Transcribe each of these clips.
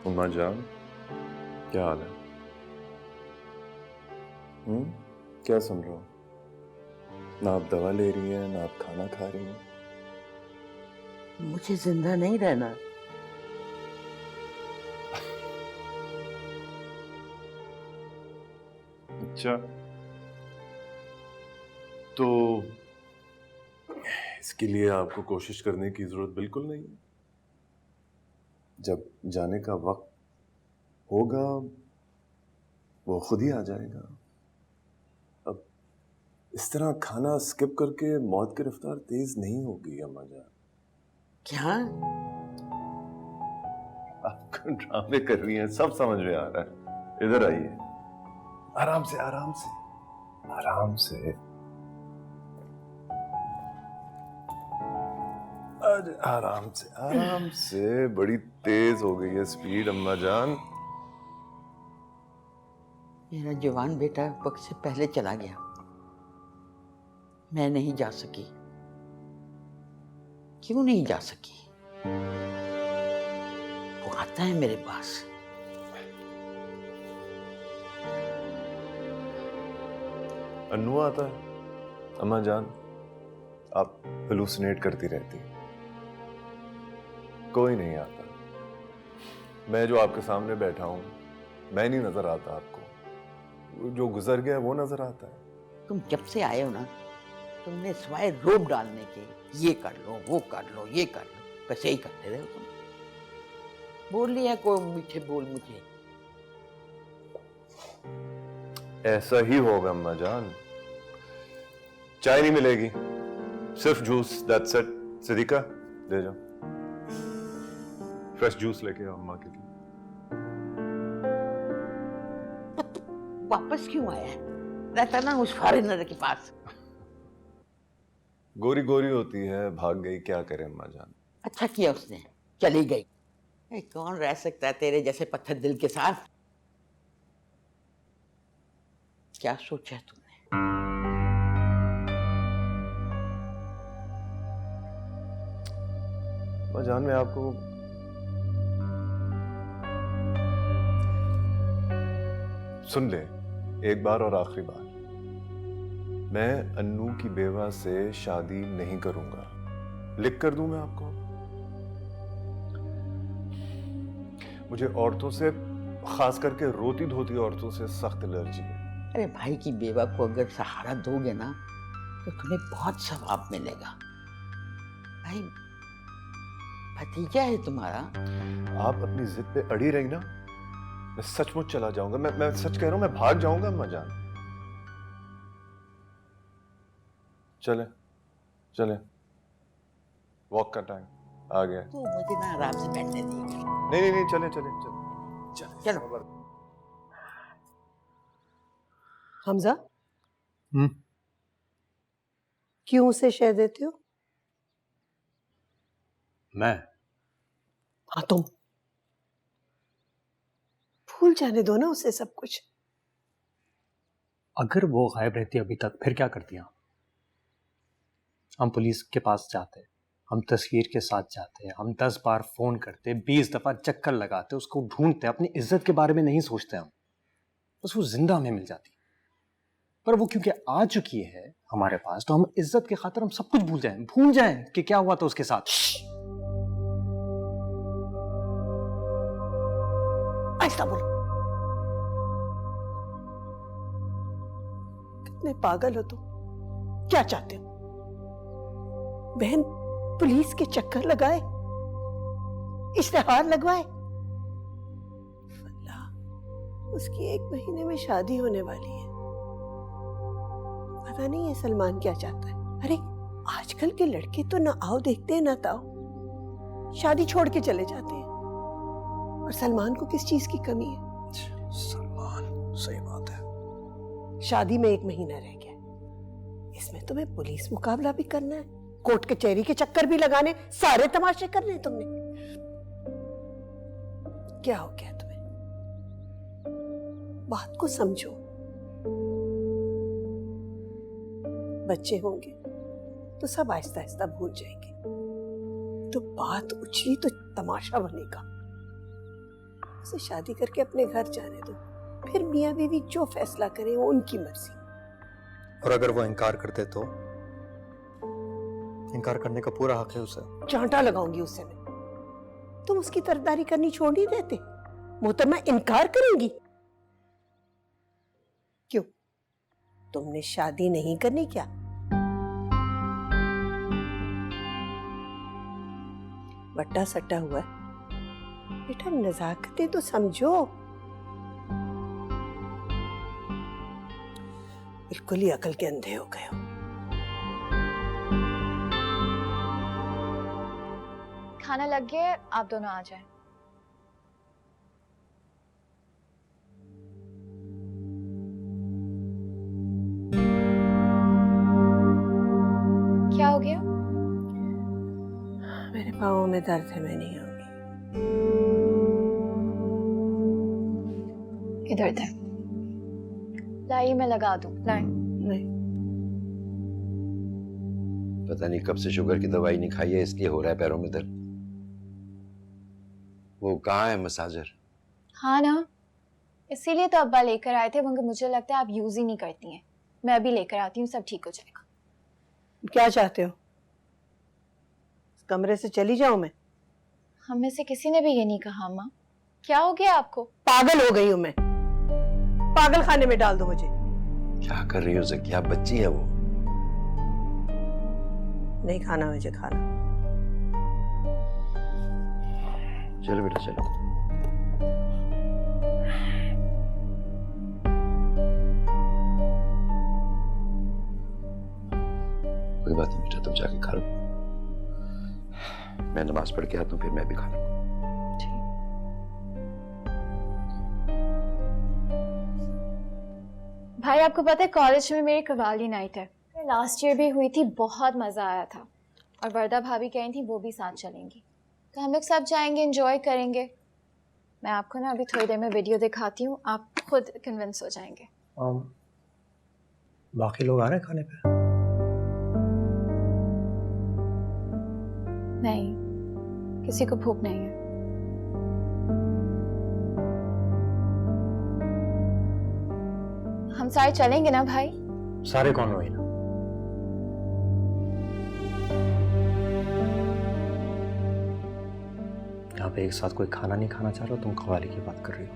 उम्मा जान, क्या हाल है? क्या सुन रहे हो? ना आप दवा ले रही हैं, ना आप खाना खा रही हैं। मुझे जिंदा नहीं रहना। अच्छा, तो इसके लिए आपको कोशिश करने की जरूरत बिल्कुल नहीं है। जब जाने का वक्त होगा वो खुद ही आ जाएगा। अब इस तरह खाना स्किप करके मौत की रफ्तार तेज नहीं होगी अम्मा जान। क्या? आप ड्रामे कर रही हैं, सब समझ में आ रहा है। इधर आइए, आराम से आराम से आराम से। आराम से आराम से। बड़ी तेज हो गई है स्पीड अम्मा जान। मेरा जवान बेटा वक्त से पहले चला गया, मैं नहीं जा सकी। क्यों नहीं जा सकी? वो आता है मेरे पास। अन्नू आता है अम्मा जान। आप हेलुसिनेट करती रहती हैं। कोई नहीं आता। मैं जो आपके सामने बैठा हूं, मैं नहीं नजर आता आपको। जो गुजर गया वो नजर आता है। तुम जब से आए हो ना, तुमने सिवाय रोब डालने के ये कर लो, वो कर लो, ये कर लो, बस यही करते रहे हो तुम। बोल लिया कोई मीठे बोल मुझे। ऐसा ही होगा अम्मा जान। चाय नहीं मिलेगी, सिर्फ जूस, दैट्स इट। सिद्दीका, ले जाओ फ्रेश जूस लेके आओ अम्मा के लिए। वापस क्यों आया? रहता ना उस फॉरेनर के पास। गोरी गोरी होती है, भाग गई, क्या करे अम्मा जान। अच्छा किया उसने, चली गई। कौन रह सकता है तेरे जैसे पत्थर दिल के साथ? क्या सोचा है तुमने? अम्मा जान, मैं आपको सुन ले, एक बार और आखिरी बार। मैं अन्नू की बेवा से शादी नहीं करूंगा। लिख कर दूं मैं आपको। मुझे औरतों से, खास करके रोती धोती औरतों से सख्त एलर्जी है। अरे भाई की बेवा को अगर सहारा दोगे ना, तो तुम्हें बहुत सवाब मिलेगा। भाई भतीजा है तुम्हारा। आप अपनी जिद पे अड़ी रही ना, मैं सचमुच चला जाऊंगा। मैं सच कह रहा हूं, मैं भाग जाऊंगा अम्मा जान। चले चले, वॉक का टाइम आ गया। तो मुझे ना आराम से बैठने दीजिए। नहीं नहीं नहीं, चले चले चले चले। चलो। हमजा, क्यों उसे शह देते हो? मैं? हाँ तुम। भूल जाने दो ना उसे सब कुछ। अगर वो गायब रहती अभी तक, फिर क्या करती हम पुलिस के पास जाते, हम तस्वीर के साथ जाते, हम 10 बार फोन करते, 20 दफा चक्कर लगाते, उसको ढूंढते, अपनी इज्जत के बारे में नहीं सोचते हम। बस वो जिंदा हमें मिल जाती। पर वो क्योंकि आ चुकी है हमारे पास, तो हम इज्जत के खातिर हम सब कुछ भूल जाएं कि क्या हुआ था उसके साथ। ऐसा बोलो। कितने पागल हो तुम। क्या चाहते हो? बहन पुलिस के चक्कर लगाए, इश्तेहार लगवाए। अल्लाह, उसकी 1 महीने में शादी होने वाली है। पता नहीं है सलमान क्या चाहता है। अरे आजकल के लड़के तो ना आओ देखते हैं ना ताओ, शादी छोड़ के चले जाते हैं। और सलमान को किस चीज की कमी है? सलमान, सही बात है। शादी में 1 महीना रह गया, इसमें तुम्हें पुलिस मुकाबला भी करना है, कोर्ट कचहरी के चक्कर भी लगाने, सारे तमाशे करने तुमने। क्या हो गया तुम्हें? बात को समझो। बच्चे होंगे तो सब आहिस्ता आहिस्ता भूल जाएंगे, तो बात उछली तो तमाशा बनेगा। उसे शादी करके अपने घर जाने दो, फिर मियाँ बीवी जो फैसला करें वो उनकी मर्जी। और अगर वो इनकार करते तो? इनकार करने का पूरा हक है उसे। चांटा लगाऊंगी उससे मैं। तुम उसकी तरफदारी करनी छोड़ नहीं देते? मोहतरमा इनकार करेंगी? क्यों, तुमने शादी नहीं करनी क्या? बट्टा सट्टा हुआ है बेटा, नजाकतें तो समझो। बिल्कुल ही अकल के अंधे हो गए हो। खाना लग गया है, आप दोनों आ जाएं। क्या हो गया? मेरे पाँवों में दर्द है, मैं नहीं आऊंगी। इधर दे, लाइए मैं लगा दूं। लाए। नहीं, पता नहीं कब से शुगर की दवाई नहीं खाई है, इसलिए हो रहा है पैरों में दर्द। वो कहाँ है मसाजर? हाँ ना, इसीलिए तो अब्बा लेकर आए थे, मगर मुझे लगता है आप यूज ही नहीं करती हैं। मैं अभी लेकर आती हूँ, सब ठीक हो जाएगा। क्या चाहते हो? इस कमरे से चली जाऊं मैं? हम में से किसी ने भी ये नहीं कहा। माँ, क्या हो गया आपको? पागल हो गई हूं मैं। पागल खाने में डाल दो मुझे। क्या कर रही हो ज़किया? बच्ची है वो। नहीं खाना मुझे खाना। चलो बेटा चलो। कोई बात नहीं बेटा, तुम जाके खा लो। मैं नमाज पढ़ के आता हूँ, फिर मैं भी खा लूंगा। भाई आपको पता है कॉलेज में मेरी कवाली नाइट है, लास्ट ईयर भी हुई थी, बहुत मजा आया था। और वर्दा भाभी कह रही थी वो भी साथ चलेंगी, तो हम लोग सब जाएंगे, एंजॉय करेंगे। मैं आपको ना अभी थोड़ी देर में वीडियो दिखाती हूँ, आप खुद कन्विंस हो जाएंगे। बाकी लोग आ रहे हैं खाने पे? नहीं, किसी को भूख नहीं है। हम सारे चलेंगे ना भाई? सारे कौन हुए ना? यहाँ पे एक साथ कोई खाना नहीं खाना चाह रहा, तुम कवाली की बात कर रही हो।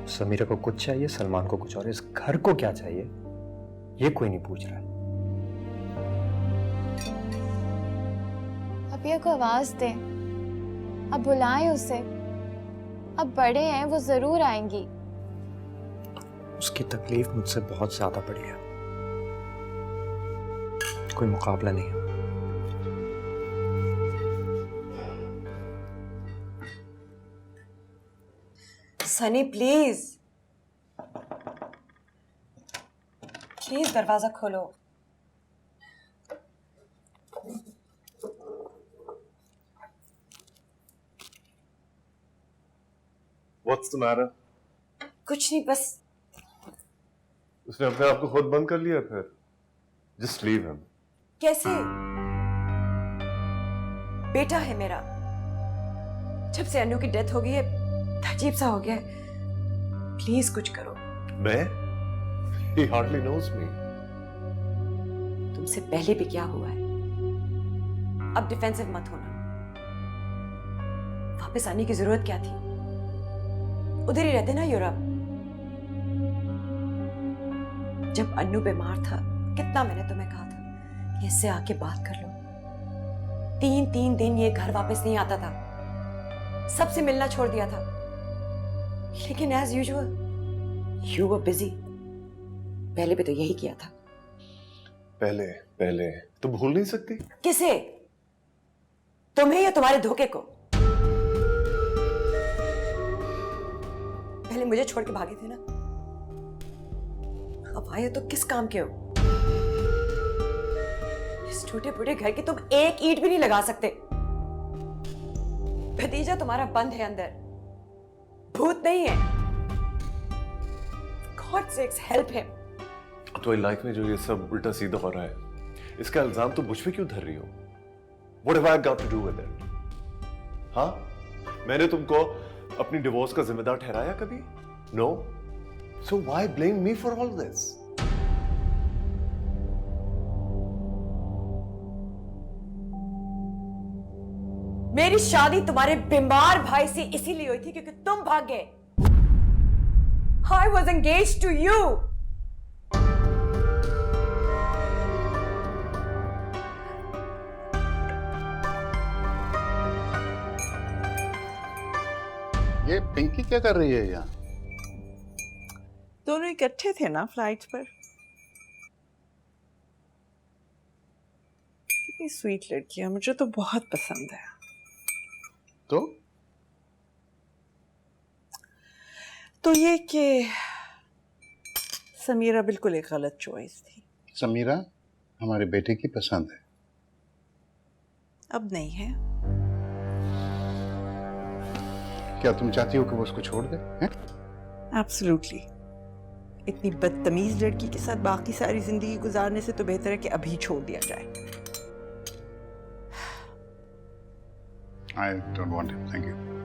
समीरा को कुछ चाहिए, सलमान को कुछ और, इस घर को क्या चाहिए ये कोई नहीं पूछ रहा है। अबिया को आवाज दें, अब बुलाएं उसे। अब बड़े हैं, वो जरूर आएंगी। उसकी तकलीफ मुझसे बहुत ज्यादा बड़ी है, कोई मुकाबला नहीं है। सनी प्लीज प्लीज दरवाजा खोलो। What's the matter? कुछ नहीं, बस उसने अपने आप को खुद बंद कर लिया फिर? Just leave him. कैसे? बेटा है मेरा, जब से अनु की डेथ हो गई है अजीब सा हो गया है। प्लीज कुछ करो। मैं? He hardly knows me. तुमसे पहले भी क्या हुआ है, अब डिफेंसिव मत होना। वापस आने की जरूरत क्या थी? उधर ही रहते ना यूरोप। जब अन्नू बीमार था, कितना मैंने तुम्हें कहा था कि इससे आके बात कर लो। 3 दिन ये घर वापस नहीं आता था, सबसे मिलना छोड़ दिया था। लेकिन as usual you were busy. पहले भी तो यही किया था। पहले तो भूल नहीं सकती? किसे? तुम्हें या तुम्हारे धोखे को? पहले मुझे छोड़ के भागे थे ना, अब आए तो किस काम के हो? इस छोटे बूढ़े घर की तुम एक ईंट भी नहीं लगा सकते। भतीजा तुम्हारा बंद है अंदर, भूत नहीं है। God sakes, help him. तुम्हारी लाइफ में जो ये सब उल्टा सीधा हो रहा है, इसका इल्जाम तो मुझ पे क्यों धर रही हो? What have I got to do with it? हाँ, मैंने तुमको अपनी डिवोर्स का जिम्मेदार ठहराया कभी? No. So why blame me for all this? मेरी शादी तुम्हारे बीमार भाई से इसीलिए हुई थी क्योंकि तुम भाग गए। I was engaged to you. ये पिंकी क्या कर रही है यहाँ? दोनों इकट्ठे थे ना फ्लाइट पर। कितनी स्वीट लड़की है, मुझे तो बहुत पसंद है। तो ये कि समीरा बिल्कुल एक गलत चॉइस थी। समीरा हमारे बेटे की पसंद है। अब नहीं है। क्या तुम चाहती हो कि वो उसको छोड़ दे? एब्सोल्युटली। इतनी बदतमीज लड़की के साथ बाकी सारी जिंदगी गुजारने से तो बेहतर है कि अभी छोड़ दिया जाए। I don't want it. Thank you.